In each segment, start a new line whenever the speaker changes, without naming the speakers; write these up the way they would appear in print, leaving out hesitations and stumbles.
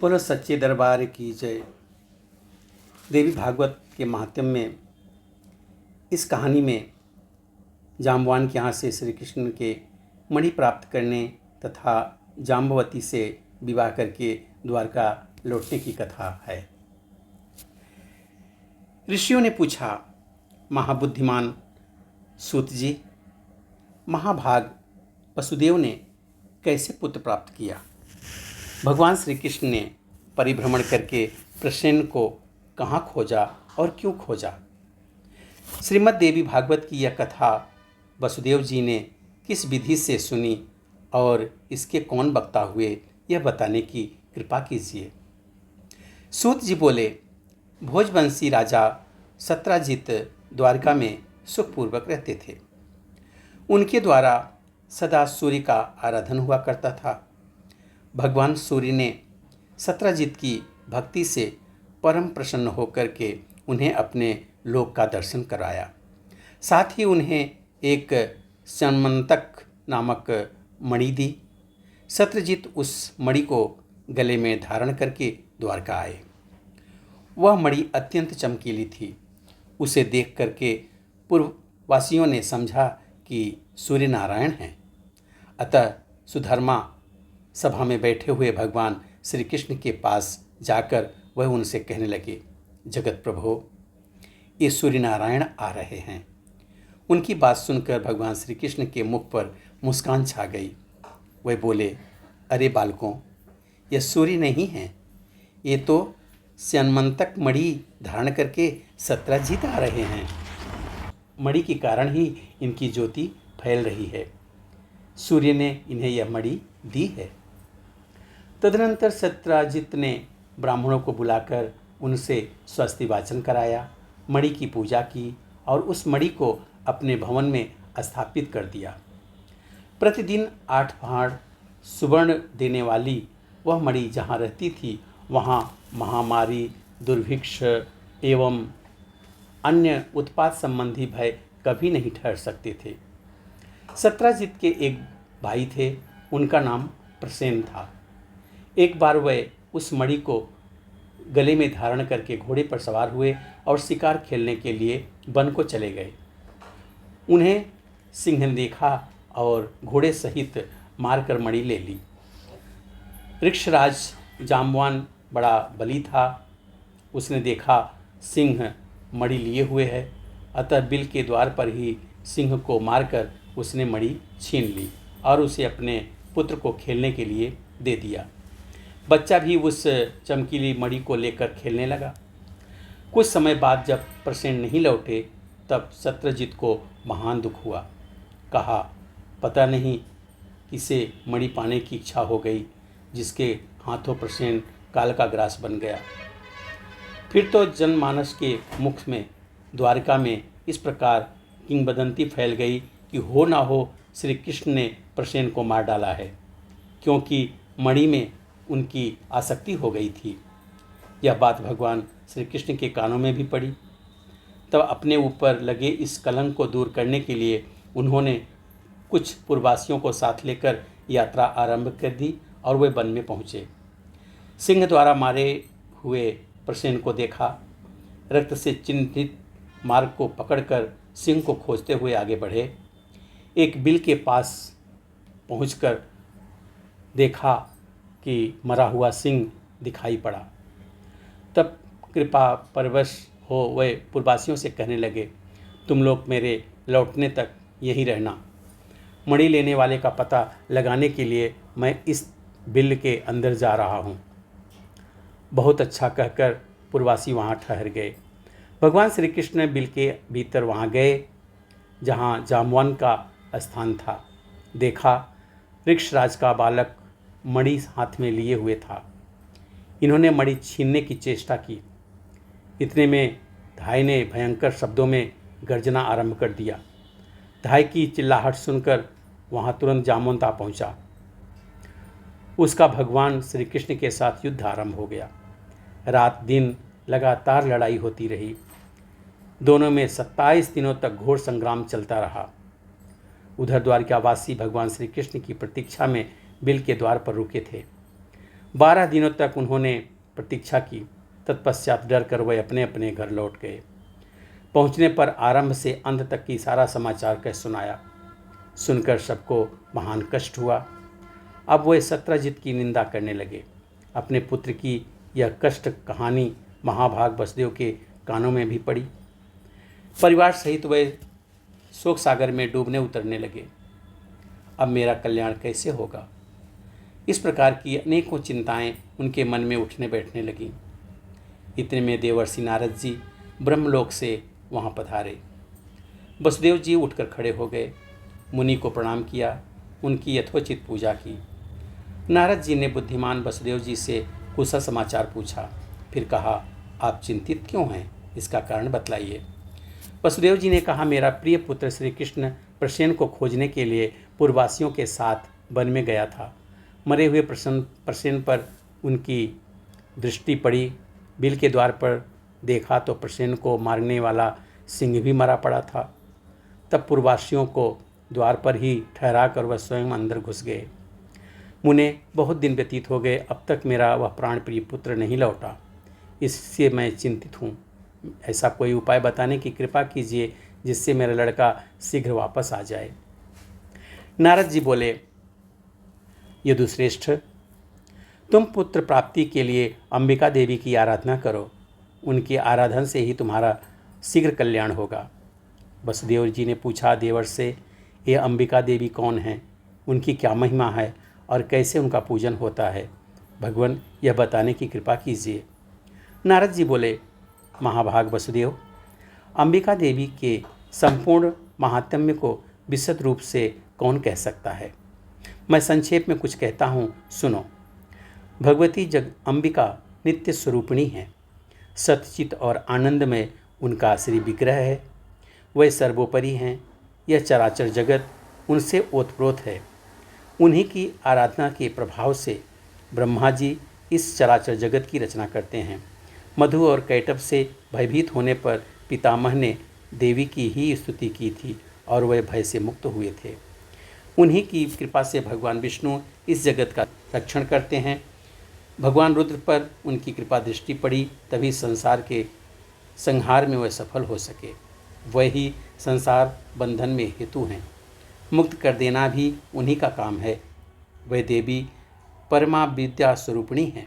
बोलो सच्चे दरबार की जय। देवी भागवत के महात्म्य में इस कहानी में जाम्बवान के यहाँ से श्री कृष्ण के मणि प्राप्त करने तथा जाम्बवती से विवाह करके द्वारका लौटने की कथा है। ऋषियों ने पूछा, महाबुद्धिमान सूत जी, महाभाग वसुदेव ने कैसे पुत्र प्राप्त किया? भगवान श्री कृष्ण ने परिभ्रमण करके प्रसेन को कहाँ खोजा और क्यों खोजा? श्रीमद् देवी भागवत की यह कथा वसुदेव जी ने किस विधि से सुनी और इसके कौन वक्ता हुए, यह बताने की कृपा कीजिए। सूत जी बोले, भोजवंशी राजा सत्राजित द्वारका में सुखपूर्वक रहते थे। उनके द्वारा सदा सूर्य का आराधन हुआ करता था। भगवान सूर्य ने सत्राजित की भक्ति से परम प्रसन्न होकर के उन्हें अपने लोक का दर्शन कराया। साथ ही उन्हें एक स्यन्मंतक नामक मणि दी। सत्रजित उस मणि को गले में धारण करके द्वारका आए। वह मणि अत्यंत चमकीली थी। उसे देख करके पूर्ववासियों ने समझा कि सूर्य नारायण हैं। अतः सुधर्मा सभा में बैठे हुए भगवान श्री कृष्ण के पास जाकर वह उनसे कहने लगे, जगत प्रभो, ये सूर्य नारायण आ रहे हैं। उनकी बात सुनकर भगवान श्री कृष्ण के मुख पर मुस्कान छा गई। वह बोले, अरे बालकों, यह सूर्य नहीं हैं, ये तो स्यन्मंतक मणि धारण करके सत्राजित आ रहे हैं। मणि के कारण ही इनकी ज्योति फैल रही है। सूर्य ने इन्हें यह मणि दी है। तदनंतर सत्राजित ने ब्राह्मणों को बुलाकर उनसे स्वस्ति वाचन कराया, मणि की पूजा की और उस मणि को अपने भवन में स्थापित कर दिया। प्रतिदिन 8 भांड़ सुवर्ण देने वाली वह मणि जहाँ रहती थी, वहाँ महामारी, दुर्भिक्ष एवं अन्य उत्पात संबंधी भय कभी नहीं ठहर सकते थे। सत्राजित के एक भाई थे, उनका नाम प्रसेन था। एक बार वे उस मणि को गले में धारण करके घोड़े पर सवार हुए और शिकार खेलने के लिए वन को चले गए। उन्हें सिंह ने देखा और घोड़े सहित मारकर मणि ले ली। ऋक्षराज जाम्बवान बड़ा बली था। उसने देखा सिंह मणि लिए हुए है, अतः बिल के द्वार पर ही सिंह को मारकर उसने मणि छीन ली और उसे अपने पुत्र को खेलने के लिए दे दिया। बच्चा भी उस चमकीली मणि को लेकर खेलने लगा। कुछ समय बाद जब प्रसेन नहीं लौटे, तब सत्रजित को महान दुख हुआ। कहा, पता नहीं किसे मणि पाने की इच्छा हो गई, जिसके हाथों प्रसेन काल का ग्रास बन गया। फिर तो जनमानस के मुख में द्वारका में इस प्रकार किंवदंती फैल गई कि हो ना हो श्री कृष्ण ने प्रसेन को मार डाला है, क्योंकि मणि में उनकी आसक्ति हो गई थी। यह बात भगवान श्री कृष्ण के कानों में भी पड़ी। तब अपने ऊपर लगे इस कलंक को दूर करने के लिए उन्होंने कुछ पूर्ववासियों को साथ लेकर यात्रा आरंभ कर दी और वे वन में पहुँचे। सिंह द्वारा मारे हुए प्रसेन को देखा। रक्त से चिन्हित मार्ग को पकड़कर सिंह को खोजते हुए आगे बढ़े। एक बिल के पास पहुंचकर देखा कि मरा हुआ सिंह दिखाई पड़ा। तब कृपा परवश हो वह पूर्ववासियों से कहने लगे, तुम लोग मेरे लौटने तक यहीं रहना। मणि लेने वाले का पता लगाने के लिए मैं इस बिल के अंदर जा रहा हूँ। बहुत अच्छा कहकर पूर्ववासी वहाँ ठहर गए। भगवान श्री कृष्ण बिल के भीतर वहाँ गए जहाँ जाम्बवान का स्थान था। देखा ऋक्षराज का बालक मणि हाथ में लिए हुए था। इन्होंने मणि छीनने की चेष्टा की। इतने में धाय ने भयंकर शब्दों में गर्जना आरंभ कर दिया। धाय की चिल्लाहट सुनकर वहाँ तुरंत जाम्बवंत आ पहुँचा। उसका भगवान श्री कृष्ण के साथ युद्ध आरंभ हो गया। रात दिन लगातार लड़ाई होती रही। दोनों में 27 दिनों तक घोर संग्राम चलता रहा। उधर द्वारकावासी भगवान श्री कृष्ण की प्रतीक्षा में बिल के द्वार पर रुके थे। 12 दिनों तक उन्होंने प्रतीक्षा की। तत्पश्चात डर कर वह अपने अपने घर लौट गए। पहुंचने पर आरंभ से अंत तक की सारा समाचार कह सुनाया। सुनकर सबको महान कष्ट हुआ। अब वह सत्यजित की निंदा करने लगे। अपने पुत्र की यह कष्ट कहानी महाभाग वसुदेव के कानों में भी पड़ी। परिवार सहित वह शोक सागर में डूबने उतरने लगे। अब मेरा कल्याण कैसे होगा? इस प्रकार की अनेकों चिंताएं उनके मन में उठने बैठने लगीं। इतने में देवर्षि नारद जी ब्रह्मलोक से वहां पधारे। वसुदेव जी उठकर खड़े हो गए, मुनि को प्रणाम किया, उनकी यथोचित पूजा की। नारद जी ने बुद्धिमान वसुदेव जी से कुशल समाचार पूछा। फिर कहा, आप चिंतित क्यों हैं? इसका कारण बतलाइए। वसुदेव जी ने कहा, मेरा प्रिय पुत्र श्री कृष्ण प्रसेन को खोजने के लिए पूर्ववासियों के साथ वन में गया था। मरे हुए प्रसेन पर उनकी दृष्टि पड़ी। बिल के द्वार पर देखा तो प्रसेन को मारने वाला सिंह भी मरा पड़ा था। तब पूर्ववासियों को द्वार पर ही ठहरा कर वह स्वयं अंदर घुस गए। मुने बहुत दिन व्यतीत हो गए, अब तक मेरा वह प्राण प्रिय पुत्र नहीं लौटा। इससे मैं चिंतित हूँ। ऐसा कोई उपाय बताने की कृपा कीजिए जिससे मेरा लड़का शीघ्र वापस आ जाए। नारद जी बोले, यदुश्रेष्ठ, तुम पुत्र प्राप्ति के लिए अंबिका देवी की आराधना करो। उनकी आराधना से ही तुम्हारा शीघ्र कल्याण होगा। वसुदेव जी ने पूछा, देवर से, ये अंबिका देवी कौन है? उनकी क्या महिमा है और कैसे उनका पूजन होता है? भगवान, यह बताने की कृपा कीजिए। नारद जी बोले, महाभाग वसुदेव, अंबिका देवी के संपूर्ण महात्म्य को विशद रूप से कौन कह सकता है? मैं संक्षेप में कुछ कहता हूँ, सुनो। भगवती अंबिका नित्य स्वरूपिणी है। सतचित और आनंद में उनका श्री विग्रह है। वह सर्वोपरि हैं। यह चराचर जगत उनसे ओतप्रोत है। उन्हीं की आराधना के प्रभाव से ब्रह्मा जी इस चराचर जगत की रचना करते हैं। मधु और कैटभ से भयभीत होने पर पितामह ने देवी की ही स्तुति की थी और वह भय से मुक्त हुए थे। उन्हीं की कृपा से भगवान विष्णु इस जगत का रक्षण करते हैं। भगवान रुद्र पर उनकी कृपा दृष्टि पड़ी, तभी संसार के संहार में वह सफल हो सके। वही संसार बंधन में हेतु हैं। मुक्त कर देना भी उन्हीं का काम है। वह देवी परमा विद्या स्वरूपिणी हैं।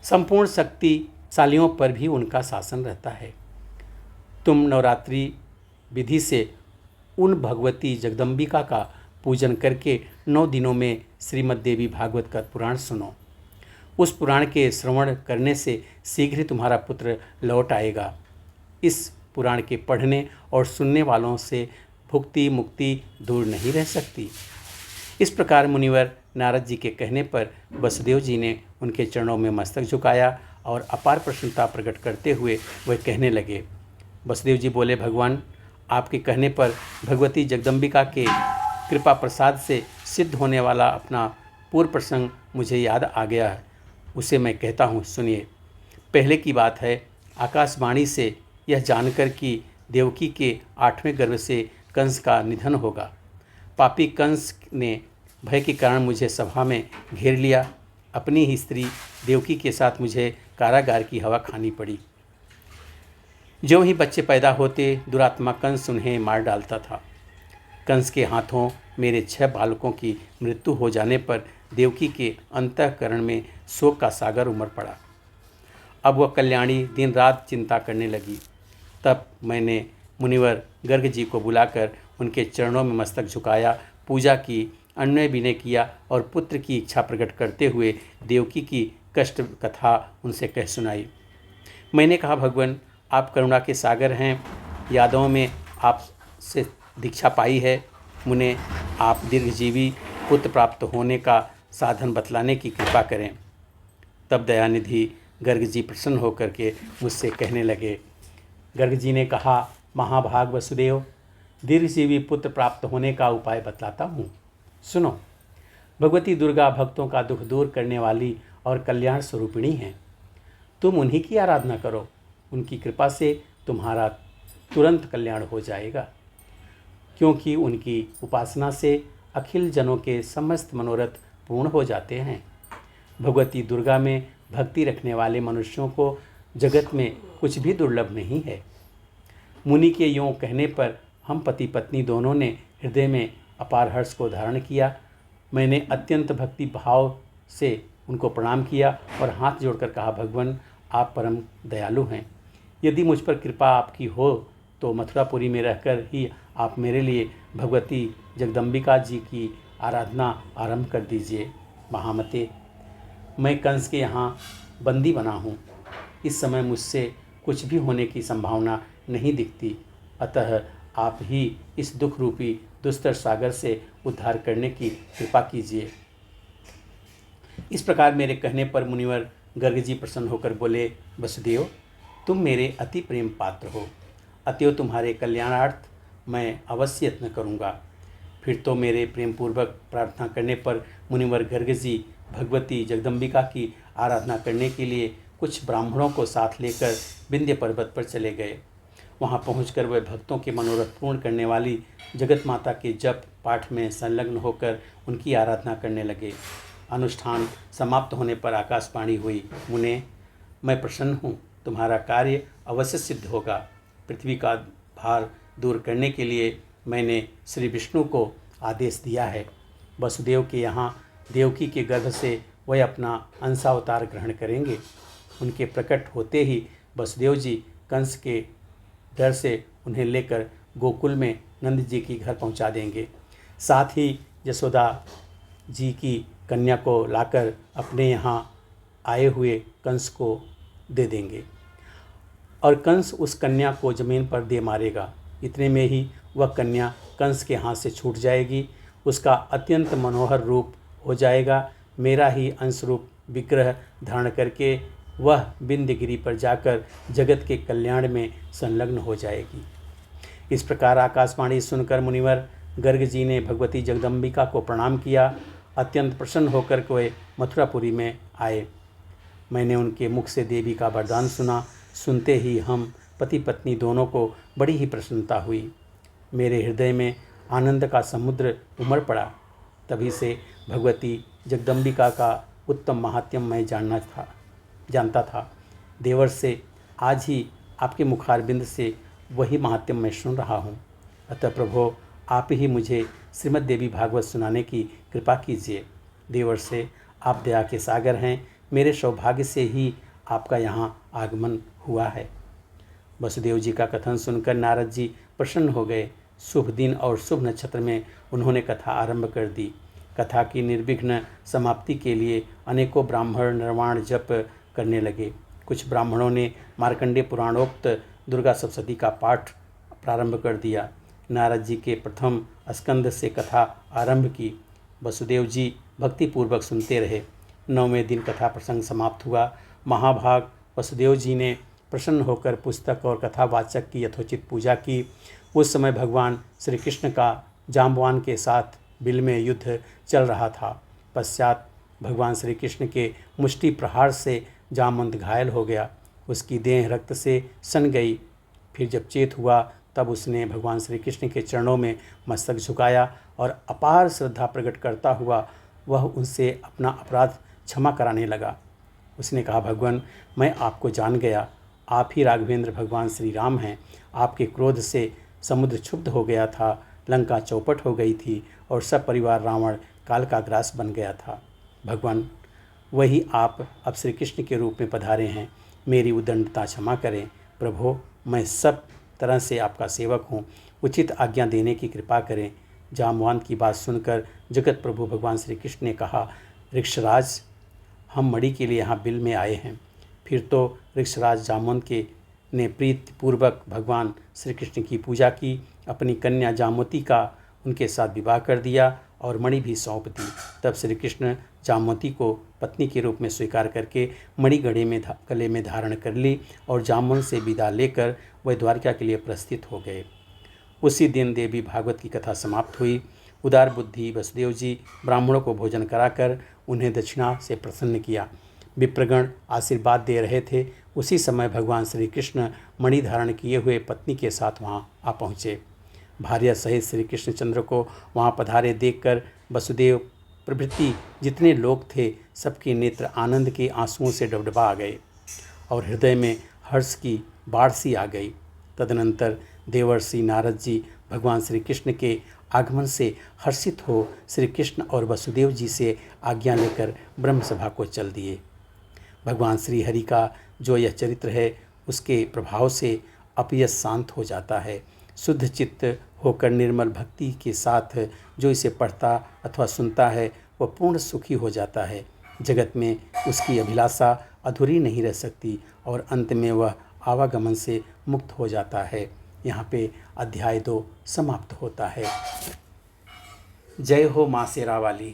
संपूर्ण शक्तिशालियों पर भी उनका शासन रहता है। तुम नवरात्रि विधि से उन भगवती जगदम्बिका का पूजन करके 9 दिनों में श्रीमद् देवी भागवत का पुराण सुनो। उस पुराण के श्रवण करने से शीघ्र ही तुम्हारा पुत्र लौट आएगा। इस पुराण के पढ़ने और सुनने वालों से भुक्ति मुक्ति दूर नहीं रह सकती। इस प्रकार मुनिवर नारद जी के कहने पर वसुदेव जी ने उनके चरणों में मस्तक झुकाया और अपार प्रसन्नता प्रकट करते हुए वह कहने लगे। वसुदेव जी बोले, भगवान, आपके कहने पर भगवती जगदम्बिका के कृपा प्रसाद से सिद्ध होने वाला अपना पूर्व प्रसंग मुझे याद आ गया है। उसे मैं कहता हूँ, सुनिए। पहले की बात है, आकाशवाणी से यह जानकर कि देवकी के 8वें गर्भ से कंस का निधन होगा। पापी कंस ने भय के कारण मुझे सभा में घेर लिया। अपनी ही स्त्री देवकी के साथ मुझे कारागार की हवा खानी पड़ी। जो ही बच्चे पैदा होते दुरात्मा कंस उन्हें मार डालता था। कंस के हाथों मेरे 6 बालकों की मृत्यु हो जाने पर देवकी के अंतःकरण में शोक का सागर उमड़ पड़ा। अब वह कल्याणी दिन रात चिंता करने लगी। तब मैंने मुनिवर गर्ग जी को बुलाकर उनके चरणों में मस्तक झुकाया, पूजा की, अन्वय विनय किया और पुत्र की इच्छा प्रकट करते हुए देवकी की कष्ट कथा उनसे कह सुनाई। मैंने कहा, भगवान, आप करुणा के सागर हैं। यादों में आपसे दीक्षा पाई है। मुने, आप दीर्घजीवी पुत्र प्राप्त होने का साधन बतलाने की कृपा करें। तब दयानिधि गर्ग जी प्रसन्न होकर के मुझसे कहने लगे। गर्ग जी ने कहा, महाभाग वसुदेव, दीर्घजीवी पुत्र प्राप्त होने का उपाय बतलाता हूँ, सुनो। भगवती दुर्गा भक्तों का दुख दूर करने वाली और कल्याण स्वरूपिणी हैं। तुम उन्हीं की आराधना करो। उनकी कृपा से तुम्हारा तुरंत कल्याण हो जाएगा, क्योंकि उनकी उपासना से अखिल जनों के समस्त मनोरथ पूर्ण हो जाते हैं। भगवती दुर्गा में भक्ति रखने वाले मनुष्यों को जगत में कुछ भी दुर्लभ नहीं है। मुनि के यों कहने पर हम पति पत्नी दोनों ने हृदय में अपार हर्ष को धारण किया। मैंने अत्यंत भक्ति भाव से उनको प्रणाम किया और हाथ जोड़कर कहा, भगवान आप परम दयालु हैं। यदि मुझ पर कृपा आपकी हो तो मथुरापुरी में रहकर ही आप मेरे लिए भगवती जगदम्बिका जी की आराधना आरंभ कर दीजिए। महामते, मैं कंस के यहाँ बंदी बना हूँ। इस समय मुझसे कुछ भी होने की संभावना नहीं दिखती, अतः आप ही इस दुख रूपी दुस्तर सागर से उद्धार करने की कृपा कीजिए। इस प्रकार मेरे कहने पर मुनिवर गर्ग जी प्रसन्न होकर बोले, वसुदेव तुम मेरे अति प्रेम पात्र हो, अतएव तुम्हारे कल्याणार्थ मैं अवश्य यत्न करूँगा। फिर तो मेरे प्रेम पूर्वक प्रार्थना करने पर मुनिवर गर्ग जी भगवती जगदम्बिका की आराधना करने के लिए कुछ ब्राह्मणों को साथ लेकर विंध्य पर्वत पर चले गए। वहां पहुंचकर वे भक्तों के मनोरथ पूर्ण करने वाली जगत माता के जप पाठ में संलग्न होकर उनकी आराधना करने लगे। अनुष्ठान समाप्त होने पर आकाशवाणी हुई, मुने मैं प्रसन्न हूँ, तुम्हारा कार्य अवश्य सिद्ध होगा। पृथ्वी का भार दूर करने के लिए मैंने श्री विष्णु को आदेश दिया है। वसुदेव के यहाँ देवकी के गर्भ से वह अपना अंशावतार ग्रहण करेंगे। उनके प्रकट होते ही वसुदेव जी कंस के डर से उन्हें लेकर गोकुल में नंद जी की घर पहुंचा देंगे। साथ ही यशोदा जी की कन्या को लाकर अपने यहाँ आए हुए कंस को दे देंगे और कंस उस कन्या को जमीन पर दे मारेगा। इतने में ही वह कन्या कंस के हाथ से छूट जाएगी, उसका अत्यंत मनोहर रूप हो जाएगा। मेरा ही अंश रूप विग्रह धारण करके वह विंध्यगिरी पर जाकर जगत के कल्याण में संलग्न हो जाएगी। इस प्रकार आकाशवाणी सुनकर मुनिवर गर्ग जी ने भगवती जगदम्बिका को प्रणाम किया। अत्यंत प्रसन्न होकर वे मथुरापुरी में आए। मैंने उनके मुख से देवी का वरदान सुना। सुनते ही हम पति पत्नी दोनों को बड़ी ही प्रसन्नता हुई। मेरे हृदय में आनंद का समुद्र उमड़ पड़ा। तभी से भगवती जगदम्बिका का उत्तम महात्म्य मैं जानता था। देवर से आज ही आपके मुखारबिंद से वही महात्म्य मैं सुन रहा हूँ। अतः प्रभो आप ही मुझे श्रीमद् देवी भागवत सुनाने की कृपा कीजिए। देवर से आप दया के सागर हैं, मेरे सौभाग्य से ही आपका यहाँ आगमन हुआ है। वसुदेव जी का कथन सुनकर नारद जी प्रसन्न हो गए। शुभ दिन और शुभ नक्षत्र में उन्होंने कथा आरंभ कर दी। कथा की निर्विघ्न समाप्ति के लिए अनेकों ब्राह्मण निर्वाण जप करने लगे। कुछ ब्राह्मणों ने मार्कंडेय पुराणोक्त दुर्गा सप्तशती का पाठ प्रारंभ कर दिया। नारद जी के प्रथम स्कंद से कथा आरंभ की। वसुदेव जी भक्तिपूर्वक सुनते रहे। 9वें दिन कथा प्रसंग समाप्त हुआ। महाभाग वसुदेव जी ने प्रसन्न होकर पुस्तक और कथावाचक की यथोचित पूजा की। उस समय भगवान श्री कृष्ण का जाम्बवान के साथ बिल में युद्ध चल रहा था। पश्चात भगवान श्री कृष्ण के मुष्टि प्रहार से जामवंत घायल हो गया। उसकी देह रक्त से सन गई। फिर जब चेत हुआ तब उसने भगवान श्री कृष्ण के चरणों में मस्तक झुकाया और अपार श्रद्धा प्रकट करता हुआ वह उनसे अपना अपराध क्षमा कराने लगा। उसने कहा, भगवान मैं आपको जान गया, आप ही राघवेंद्र भगवान श्री राम हैं। आपके क्रोध से समुद्र क्षुब्ध हो गया था, लंका चौपट हो गई थी और सब परिवार रावण काल का ग्रास बन गया था। भगवान वही आप अब श्री कृष्ण के रूप में पधारे हैं, मेरी उदंडता क्षमा करें। प्रभो मैं सब तरह से आपका सेवक हूँ, उचित आज्ञा देने की कृपा करें। जाम्बवान की बात सुनकर जगत प्रभु भगवान श्री कृष्ण ने कहा, ऋक्षराज हम मणि के लिए यहाँ बिल में आए हैं। फिर तो ऋक्षराज जामवंत के ने प्रीतिपूर्वक भगवान श्री कृष्ण की पूजा की, अपनी कन्या जामवती का उनके साथ विवाह कर दिया और मणि भी सौंप दी। तब श्री कृष्ण जामवती को पत्नी के रूप में स्वीकार करके मणि गले में धारण कर ली और जामवंत से विदा लेकर वह द्वारका के लिए प्रस्थित हो गए। उसी दिन देवी भागवत की कथा समाप्त हुई। उदार बुद्धि वसुदेव जी ब्राह्मणों को भोजन कराकर उन्हें दक्षिणा से प्रसन्न किया। विप्रगण आशीर्वाद दे रहे थे। उसी समय भगवान श्री कृष्ण मणि धारण किए हुए पत्नी के साथ वहां आ पहुँचे। भार्या सहित श्री कृष्णचंद्र को वहां पधारे देखकर वसुदेव प्रभृति जितने लोग थे सबके नेत्र आनंद के आंसुओं से डबडबा गए और हृदय में हर्ष की बाढ़ सी आ गई। तदनंतर देवर्षि नारद जी भगवान श्री कृष्ण के आगमन से हर्षित हो श्री कृष्ण और वसुदेव जी से आज्ञा लेकर ब्रह्म सभा को चल दिए। भगवान श्री हरि का जो यह चरित्र है उसके प्रभाव से अपयश शांत हो जाता है। शुद्ध चित्त होकर निर्मल भक्ति के साथ जो इसे पढ़ता अथवा सुनता है वह पूर्ण सुखी हो जाता है। जगत में उसकी अभिलाषा अधूरी नहीं रह सकती और अंत में वह आवागमन से मुक्त हो जाता है। यहाँ पे अध्याय 2 समाप्त होता है। जय हो माँ शेरा वाली।